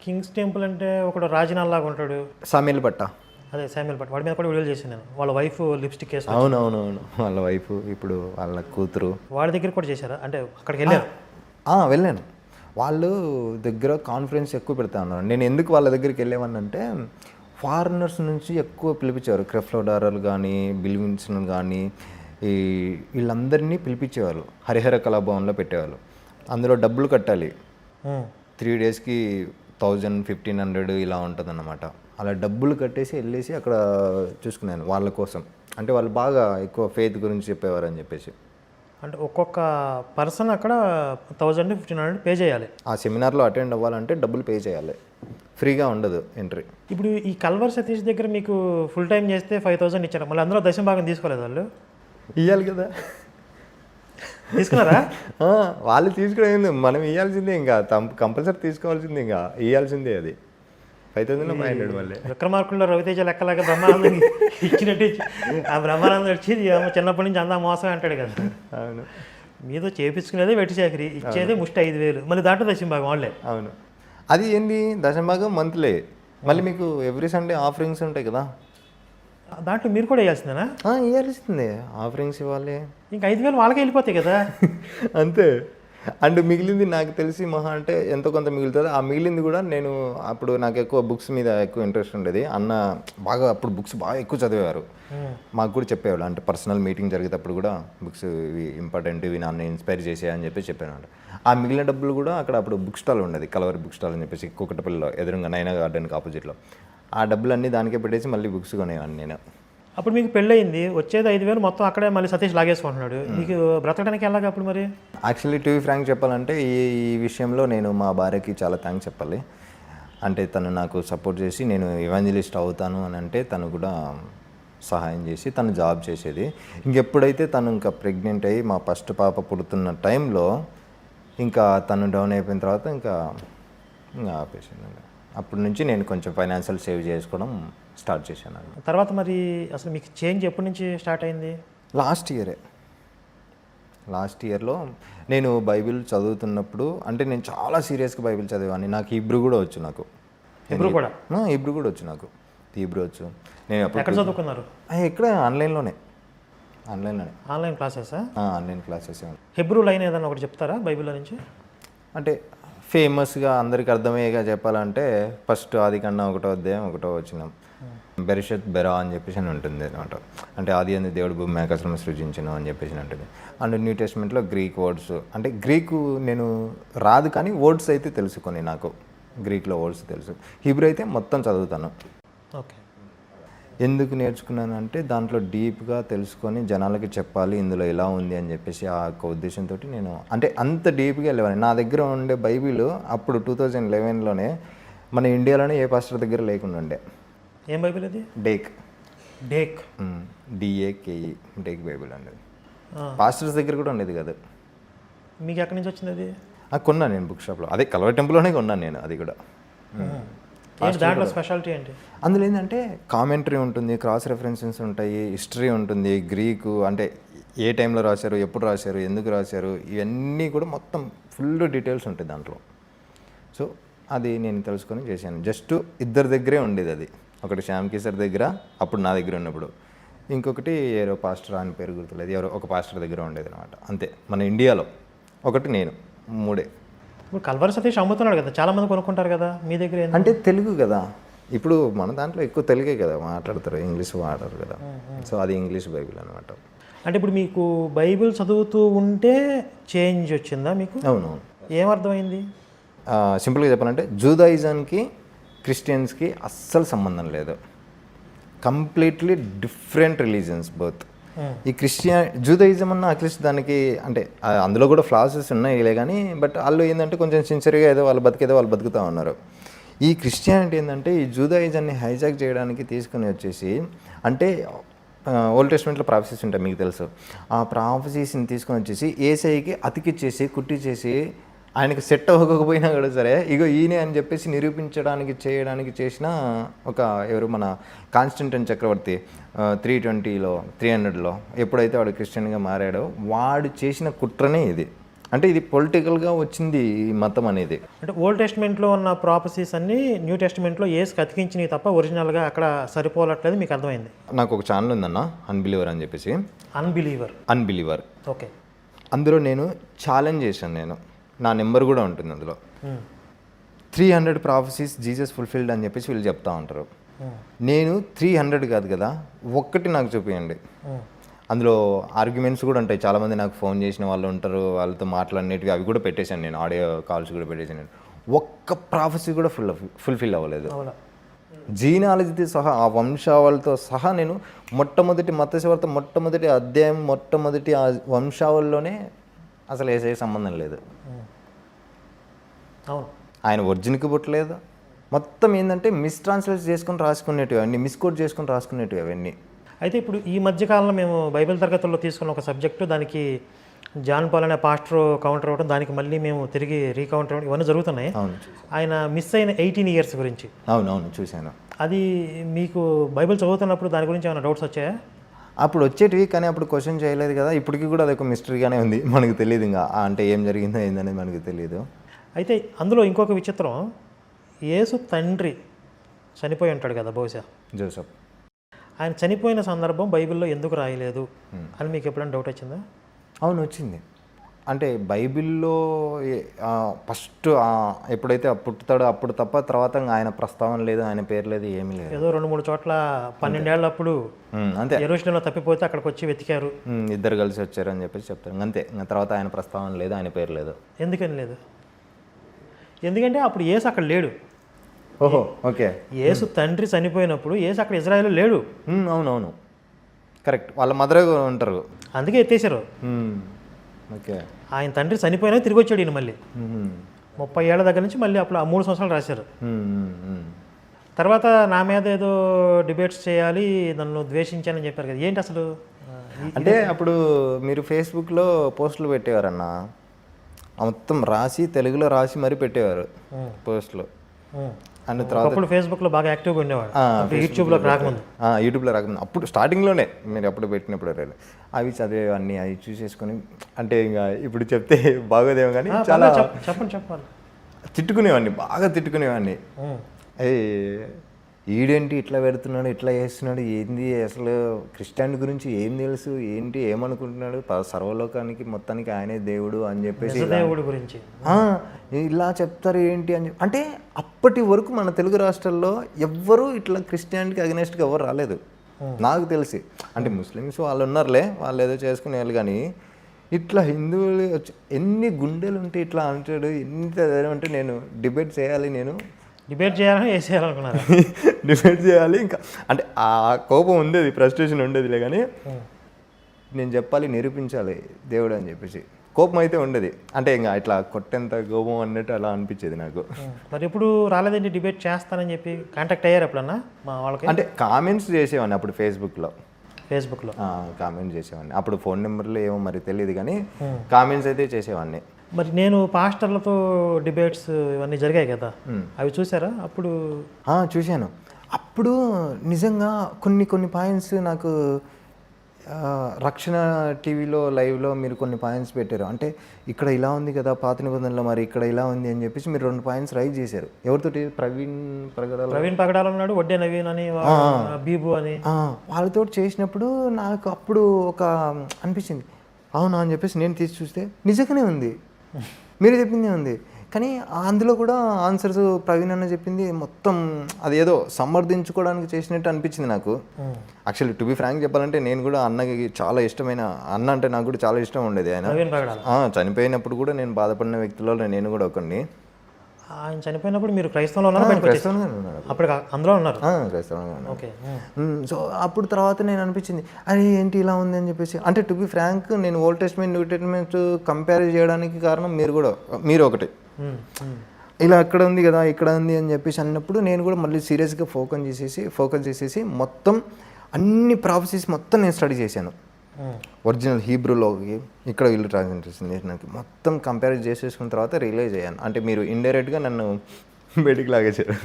Kings temple అంటే ఒకడు రాజనాల్లాగా ఉంటాడు. సామీల్ పట్ట. అదే శామ్యుల్ పట్, వాడి మీద కూడా వీడియోలు చేశాను నేను. వాళ్ళ వైఫ్ లిప్స్టిక్ వేసుకుని, అవునవునవును, వాళ్ళ వైఫ్ ఇప్పుడు వాళ్ళ కూతురు. వాడి దగ్గర కూడా చేశారా? అంటే అక్కడికి వెళ్ళారు. వెళ్ళాను. వాళ్ళు దగ్గర కాన్ఫరెన్స్ ఎక్కువ పెడతా ఉన్నారు. నేను ఎందుకు వాళ్ళ దగ్గరికి వెళ్ళేవాడిని అంటే, ఫారినర్స్ నుంచి ఎక్కువ పిలిపించేవారు. క్రెఫ్లో డారర్ కానీ, బిల్విన్సన్ కానీ, ఈ వీళ్ళందరినీ పిలిపించేవాళ్ళు. హరిహర కళాభవన్లో పెట్టేవాళ్ళు. అందులో డబ్బులు కట్టాలి. 3 డేస్కి 1000, 1500 ఇలా ఉంటుందన్నమాట. అలా డబ్బులు కట్టేసి వెళ్ళేసి అక్కడ చూసుకున్నాను వాళ్ళ కోసం. అంటే వాళ్ళు బాగా ఎక్కువ ఫెయిత్ గురించి చెప్పేవారు అని చెప్పేసి. అంటే ఒక్కొక్క పర్సన్ అక్కడ 1000-1500 పే చేయాలి. ఆ సెమినార్లో అటెండ్ అవ్వాలంటే డబ్బులు పే చేయాలి, ఫ్రీగా ఉండదు ఎంట్రీ. ఇప్పుడు ఈ కల్వర్ సతీష్ దగ్గర మీకు ఫుల్ టైం చేస్తే 5000 ఇచ్చారు. మళ్ళీ అందులో దశం భాగం తీసుకోలేదు వాళ్ళు? ఇవ్వాలి కదా. తీసుకున్నారా? వాళ్ళు తీసుకునేది మనం ఇవ్వాల్సిందే, ఇంకా కంపల్సరీ తీసుకోవాల్సిందే, ఇంకా ఇవ్వాల్సిందే. అది 5500 మళ్ళీ. విక్రమార్కుల్లో రవితేజ లెక్కలాగా బ్రహ్మానందం ఇచ్చినట్టు ఆ బ్రహ్మానందం వచ్చి చిన్నప్పటి నుంచి అందా మోసం అంటాడు కదా. అవును. మీతో చేపించుకునేదే వెట్టి చాకరీ, ఇచ్చేదే ముష్టి 5000, మళ్ళీ దాంట్లో దశం భాగం వాళ్ళే. అవును. అది ఏంది, దశంభాగం మంత్లీ. మళ్ళీ మీకు ఎవ్రీ సండే ఆఫరింగ్స్ ఉంటాయి కదా, దాంట్లో మీరు కూడా వేయాల్సిందేనా? ఇవ్వాల్సిందే, ఆఫరింగ్స్ ఇవ్వాలి. ఇంకా 5000 వాళ్ళకే వెళ్ళిపోతాయి కదా. అంతే. అండ్ మిగిలింది నాకు తెలిసి మహా అంటే ఎంతో కొంత మిగులుతుంది. ఆ మిగిలింది కూడా నేను అప్పుడు నాకు ఎక్కువ బుక్స్ మీద ఎక్కువ ఇంట్రెస్ట్ ఉండేది. అన్న బాగా అప్పుడు బుక్స్ బాగా ఎక్కువ చదివేవారు. మాకు కూడా చెప్పేవాళ్ళు, అంటే పర్సనల్ మీటింగ్ జరిగేటప్పుడు కూడా బుక్స్ ఇవి ఇంపార్టెంట్, ఇవి నన్ను ఇన్స్పైర్ చేసాయని చెప్పి చెప్పాను. ఆ మిగిలిన డబ్బులు కూడా అక్కడ అప్పుడు బుక్ స్టాల్ ఉండేది, కలవరి బుక్ స్టాల్ అని చెప్పేసి కుకటపల్లిలో ఎదురుగా నైనా గార్డెన్కి ఆపోజిట్లో. ఆ డబ్బులన్నీ దానికే పెట్టేసి మళ్ళీ బుక్స్ కొనేవాడిని నేను. అప్పుడు మీకు పెళ్ళయింది, వచ్చేది 5000 మొత్తం అక్కడే మళ్ళీ సతీష్ లాగేసుకుంటున్నాడు. మీకు బ్రతకడానికి ఎలాగ అప్పుడు మరి? యాక్చువల్లీ టు బి ఫ్రాంక్ చెప్పాలంటే ఈ విషయంలో నేను మా భార్యకి చాలా థ్యాంక్స్ చెప్పాలి. అంటే తను నాకు సపోర్ట్ చేసి నేను ఎవాంజలిస్ట్ అవుతాను అని అంటే తను కూడా సహాయం చేసి తను జాబ్ చేసేది. ఇంకెప్పుడైతే తను ఇంకా ప్రెగ్నెంట్ అయ్యి మా ఫస్ట్ పాప పుడుతున్న టైంలో ఇంకా తను డౌన్ అయిపోయిన తర్వాత ఇంకా ఆపేసాను. అప్పటి నుంచి నేను కొంచెం ఫైనాన్షియల్ సేవ్ చేసుకోవడం స్టార్ట్ చేశాను. తర్వాత మరి అసలు మీకు చేంజ్ ఎప్పటి నుంచి స్టార్ట్ అయింది? లాస్ట్ ఇయర్లో నేను బైబిల్ చదువుతున్నప్పుడు, అంటే నేను చాలా సీరియస్గా బైబిల్ చదివాను. నాకు హీబ్రూ కూడా వచ్చు. హీబ్రూ కూడా వచ్చు. నాకు హీబ్రూ వచ్చు. నేను ఎక్కడ చదువుకున్నారు? ఇక్కడ ఆన్లైన్లోనే. Online classes? Online classes. Hebrew line ఏదన్నా ఒకటి చెప్తారా బైబిల్లో నుంచి? అంటే ఫేమస్గా అందరికి అర్థమయ్యేగా చెప్పాలంటే ఫస్ట్ ఆదికాండం 1వ అధ్యాయం 1వ వచనం, బెరిషత్ బెరా అని చెప్పేసి అని ఉంటుంది అనమాట. అంటే ఆది అందు దేవుడు భూమి ఆకాశం సృజించను అని చెప్పేసి ఉంటుంది. అండ్ న్యూ టెస్ట్మెంట్లో గ్రీక్ వర్డ్స్, అంటే గ్రీకు నేను రాదు కానీ వర్డ్స్ అయితే తెలుసుకొని, నాకు గ్రీక్లో వర్డ్స్ తెలుసు. హీబ్రూ అయితే మొత్తం చదువుతాను. ఓకే. ఎందుకు నేర్చుకున్నాను అంటే దాంట్లో డీప్గా తెలుసుకొని జనాలకి చెప్పాలి ఇందులో ఎలా ఉంది అని చెప్పేసి ఆ యొక్క ఉద్దేశంతో నేను అంటే అంత డీప్గా వెళ్ళేవాడిని. నా దగ్గర ఉండే బైబిల్ అప్పుడు 2011లోనే మన ఇండియాలోనే ఏ పాస్టర్ దగ్గర లేకుండా ఉండే. ఏం బైబిల్ అది? డేక్ DAKE డేక్ బైబిల్ అండి. పాస్టర్స్ దగ్గర కూడా ఉండేది కదా. మీకు ఎక్కడి నుంచి వచ్చింది అది? కొన్నాను నేను బుక్ షాప్లో, అదే కల్వరి టెంపుల్లోనే కొన్నాను నేను. అది కూడా దాంట్లో స్పెషాలిటీ ఏంటి? అందులో ఏంటంటే కామెంటరీ ఉంటుంది, క్రాస్ రెఫరెన్సెస్ ఉంటాయి, హిస్టరీ ఉంటుంది, గ్రీకు అంటే ఏ టైంలో రాశారు, ఎప్పుడు రాశారు, ఎందుకు రాశారు, ఇవన్నీ కూడా మొత్తం ఫుల్ డీటెయిల్స్ ఉంటాయి దాంట్లో. సో అది నేను తెలుసుకొని చేశాను. జస్ట్ ఇద్దరి దగ్గరే ఉండేది అది. ఒకటి శ్యామ్ కిషోర్ దగ్గర అప్పుడు నా దగ్గర ఉన్నప్పుడు, ఇంకొకటి ఎవరో పాస్టర్ అని పేరు గుర్తులేదు, ఎవరో ఒక పాస్టర్ దగ్గర ఉండేది అనమాట. అంతే మన ఇండియాలో. ఒకటి నేను, 3. ఇప్పుడు కల్వరి సతీష్ అమ్ముతున్నాడు కదా, చాలా మంది కొనుక్కుంటారు కదా, మీ దగ్గర అంటే తెలుగు కదా. ఇప్పుడు మన దాంట్లో ఎక్కువ తెలుగే కదా మాట్లాడతారు, ఇంగ్లీష్ వాడరు కదా. సో అది ఇంగ్లీష్ బైబిల్ అనమాట. అంటే ఇప్పుడు మీకు బైబిల్ చదువుతూ ఉంటే చేంజ్ వచ్చిందా మీకు? అవునవును. ఏమర్థమైంది? సింపుల్గా చెప్పాలంటే జూదాయిజంకి క్రిస్టియన్స్కి అస్సలు సంబంధం లేదు. Completely different religions both. ఈ జూదాయిజం అన్న అట్లీస్ట్ దానికి అంటే అందులో కూడా ఫ్లాసెస్ ఉన్నాయి కానీ, బట్ వాళ్ళు ఏంటంటే కొంచెం సిన్సియర్గా ఏదో వాళ్ళు బతుకుతూ ఉన్నారు. ఈ క్రిస్టియానిటీ ఏంటంటే ఈ జూదాయిజాన్ని హైజాక్ చేయడానికి తీసుకుని వచ్చేసి, అంటే ఓల్డ్ టెస్ట్మెంట్లో ప్రాఫెసీస్ ఉంటాయి మీకు తెలుసు, ఆ ప్రాఫెసీస్ని తీసుకొని వచ్చేసి ఏసైకి అతికిచ్చేసి కుట్టించేసి ఆయనకి సెట్ అవ్వకపోయినా కూడా సరే ఇగో ఈయనే అని చెప్పేసి నిరూపించడానికి చేయడానికి చేసిన ఒక ఎవరు మన కాన్స్టంటైన్ చక్రవర్తి 320లో 300లో ఎప్పుడైతే వాడు క్రిస్టియన్గా మారాడో వాడు చేసిన కుట్రనే ఇది. అంటే ఇది పొలిటికల్గా వచ్చింది ఈ మతం అనేది. అంటే ఓల్డ్ టెస్ట్మెంట్లో ఉన్న ప్రాపసీస్ అన్నీ న్యూ టెస్ట్మెంట్లో ఏసుకు అతికించినవి తప్ప ఒరిజినల్గా అక్కడ సరిపోలట్లేదు మీకు అర్థమైంది. నాకు ఒక ఛానల్ ఉందన్న అన్బిలీవర్ అని చెప్పేసి. Unbeliever okay. అందులో నేను ఛాలెంజ్ చేశాను. నేను నా నెంబర్ కూడా ఉంటుంది అందులో. 300 ప్రాఫెసీస్ జీసస్ ఫుల్ఫిల్డ్ అని చెప్పేసి వీళ్ళు చెప్తా ఉంటారు. నేను 300 కాదు కదా, ఒక్కటి నాకు చూపించండి. అందులో ఆర్గ్యుమెంట్స్ కూడా ఉంటాయి. చాలామంది నాకు ఫోన్ చేసిన వాళ్ళు ఉంటారు, వాళ్ళతో మాట్లాడినట్టుగా అవి కూడా పెట్టేశాను నేను, ఆడియో కాల్స్ కూడా పెట్టేశాను నేను. ఒక్క ప్రాఫెసీ కూడా ఫుల్ఫిల్ అవ్వలేదు. జీనాలజీతో సహా ఆ వంశావళితో సహా నేను మొట్టమొదటి మత్తయి మొట్టమొదటి అధ్యాయం మొట్టమొదటి ఆ వంశావళిలోనే అసలు ఏ సంబంధం లేదు. ఆయన ఒరిజిన్కి పుట్టలేదు. మొత్తం ఏంటంటే మిస్ట్రాన్స్లేట్ చేసుకొని రాసుకునేటివి అవన్నీ, మిస్కోట్ చేసుకొని రాసుకునేటివి అవన్నీ. అయితే ఇప్పుడు ఈ మధ్యకాలంలో మేము బైబిల్ తరగతుల్లో తీసుకున్న ఒక సబ్జెక్టు, దానికి జాన్ పాల్ అనే పాస్టర్ కౌంటర్ అవ్వడం, దానికి మళ్ళీ మేము తిరిగి రీకౌంటర్ అవ్వడం, ఇవన్నీ జరుగుతున్నాయి. అవును. ఆయన మిస్ అయిన 18 years గురించి. అవునవును చూశాను. అది మీకు బైబిల్ చదువుతున్నప్పుడు దాని గురించి ఏమైనా డౌట్స్ వచ్చాయా? అప్పుడు వచ్చేటివి, కానీ అప్పుడు క్వశ్చన్ చేయలేదు కదా. ఇప్పటికీ కూడా అది ఒక మిస్టరీగానే ఉంది, మనకు తెలియదు ఇంకా అంటే ఏం జరిగిందో ఏందనేది మనకు తెలియదు. అయితే అందులో ఇంకొక విచిత్రం, యేసు తండ్రి చనిపోయి ఉంటాడు కదా బహుశా, జోసెఫ్. ఆయన చనిపోయిన సందర్భం బైబిల్లో ఎందుకు రాయలేదు అని మీకు ఎప్పుడైనా డౌట్ వచ్చిందా? అవును వచ్చింది. అంటే బైబిల్లో ఫస్ట్ ఎప్పుడైతే పుట్టుతాడో అప్పుడు తప్ప తర్వాత ఆయన ప్రస్తావన లేదు, ఆయన పేరు లేదు, ఏమీ లేదు. ఏదో 2-3 చోట్ల 12 ఏళ్ళప్పుడు అంతే యెరూషలేంలో తప్పిపోతే అక్కడికి వచ్చి వెతికారు, 2 కలిసి వచ్చారు అని చెప్పేసి చెప్తారు అంతే. ఇంకా తర్వాత ఆయన ప్రస్తావన లేదు, ఆయన పేరు లేదు. ఎందుకని లేదు? ఎందుకంటే అప్పుడు యేసు అక్కడ లేడు. ఓహో ఓకే. యేసు తండ్రి చనిపోయినప్పుడు యేసు అక్కడ ఇజ్రాయెల్లో లేడు. అవునవును కరెక్ట్, వాళ్ళ మదర్ ఉంటారు, అందుకే ఎత్తేసారు. ఓకే. ఆయన తండ్రి చనిపోయినా తిరిగి వచ్చాడు ఈయన మళ్ళీ 30 ఏళ్ల దగ్గర నుంచి. మళ్ళీ అప్పుడు 3 సంవత్సరాలు రాశారు. తర్వాత నా మీద ఏదో డిబేట్స్ చేయాలి, నన్ను ద్వేషించానని చెప్పారు కదా, ఏంటి అసలు? అంటే అప్పుడు మీరు ఫేస్బుక్లో పోస్టులు పెట్టేవారన్న, మొత్తం రాసి తెలుగులో రాసి మరీ పెట్టేవారు పోస్టులు. అండ్ తర్వాత ఫేస్బుక్లో బాగా యాక్టివ్గా ఉండేవాడు, యూట్యూబ్లో రాకముందు. అప్పుడు స్టార్టింగ్లోనే మీరు అప్పుడు పెట్టినప్పుడు అవి చదివేవన్నీ, అవి చూసేసుకొని అంటే ఇంకా ఇప్పుడు చెప్తే బాగోదేమో కానీ చాలా చెప్పాలి తిట్టుకునేవాడిని, బాగా తిట్టుకునేవాడిని. ఈడేంటి ఇట్లా పెడుతున్నాడు, ఇట్లా చేస్తున్నాడు, ఏంది అసలు క్రిస్టియానిటీ గురించి ఏం తెలుసు, ఏంటి ఏమనుకుంటున్నాడు, సర్వలోకానికి మొత్తానికి ఆయనే దేవుడు అని చెప్పేసి దేవుడు గురించి ఇలా చెప్తారు ఏంటి అని అంటే అప్పటి వరకు మన తెలుగు రాష్ట్రాల్లో ఎవ్వరూ ఇట్లా క్రిస్టియానిటీకి అగెనెస్ట్గా ఎవరు రాలేదు నాకు తెలిసి. అంటే ముస్లిమ్స్ వాళ్ళు ఉన్నారులే, వాళ్ళు ఏదో చేసుకునే వాళ్ళు, కానీ ఇట్లా హిందువులు ఎన్ని గుండెలు ఉంటే ఇట్లా అంటాడు, ఎంత అంటే నేను డిబేట్ చేయాలి, నేను డిబేట్ చేయాలని వేసేయాలనుకున్నారు. డిబేట్ చేయాలి ఇంకా అంటే ఆ కోపం ఉండేది, ఫ్రస్ట్రేషన్ ఉండేదిలే, కానీ నేను చెప్పాలి, నిరూపించాలి దేవుడు అని చెప్పేసి కోపం అయితే ఉండేది. అంటే ఇంకా ఇట్లా కొట్టేంత కోపం అన్నట్టు అలా అనిపించేది నాకు. మరి ఎప్పుడు రాలేదండి డిబేట్ చేస్తానని చెప్పి? కాంటాక్ట్ అయ్యారు ఎప్పుడన్నా మా వాళ్ళకి? అంటే కామెంట్స్ చేసేవాడిని అప్పుడు ఫేస్బుక్లో కామెంట్స్ చేసేవాడిని. అప్పుడు ఫోన్ నెంబర్లు ఏమో మరి తెలియదు, కానీ కామెంట్స్ అయితే చేసేవాడిని. మరి నేను పాస్టర్లతో డిబేట్స్ ఇవన్నీ జరిగాయి కదా, అవి చూసారా అప్పుడు? చూశాను. అప్పుడు నిజంగా కొన్ని పాయింట్స్ నాకు రక్షణ టీవీలో లైవ్లో మీరు కొన్ని పాయింట్స్ పెట్టారు. అంటే ఇక్కడ ఇలా ఉంది కదా పాత నిబంధనలో, మరి ఇక్కడ ఇలా ఉంది అని చెప్పేసి మీరు 2 పాయింట్స్ రైజ్ చేశారు. ఎవరితోటి? ప్రవీణ్ పగడాల ఉన్నాడు, వడ్డే నవీన్ అని, బీబు అని, వాళ్ళతో చేసినప్పుడు నాకు అప్పుడు ఒక అనిపించింది, అవునా అని చెప్పేసి నేను తీసి చూస్తే నిజంగానే ఉంది, మీరు చెప్పిందే ఉంది. కానీ అందులో కూడా ఆన్సర్స్ ప్రవీణ్ అన్న చెప్పింది మొత్తం అదేదో సమర్థించుకోవడానికి చేసినట్టు అనిపించింది నాకు. యాక్చువల్లీ టు బి ఫ్రాంక్ చెప్పాలంటే నేను కూడా అన్నకి చాలా ఇష్టమైన అన్న అంటే నాకు కూడా చాలా ఇష్టం ఉండేది. ఆయన చనిపోయినప్పుడు కూడా నేను బాధపడిన వ్యక్తులలో నేను కూడా ఒకరిని. ఆయన చనిపోయినప్పుడు మీరు క్రైస్తవంలో అప్పుడు అందులో ఉన్నారు? క్రైస్తవంగా ఉన్నారు. సో అప్పుడు తర్వాత నేను అనిపించింది, అది ఏంటి ఇలా ఉంది అని చెప్పేసి. అంటే టు బి ఫ్రాంక్ నేను old testament new testament compare చేయడానికి కారణం మీరు ఒకటి ఇలా అక్కడ ఉంది కదా ఇక్కడ ఉంది అని చెప్పేసి అన్నప్పుడు నేను కూడా మళ్ళీ సీరియస్గా ఫోకస్ చేసేసి మొత్తం అన్ని ప్రాసెస్ మొత్తం నేను స్టడీ చేశాను. ఒరిజినల్ హీబ్రూలోకి ఇక్కడ వీళ్ళు ట్రాన్స్లేషన్ చేసినానికి మొత్తం కంపేర్ చేసేసుకున్న తర్వాత రియలైజ్ అయ్యాను. అంటే మీరు ఇండైరెక్ట్గా నన్ను బయటికి లాగేశారు.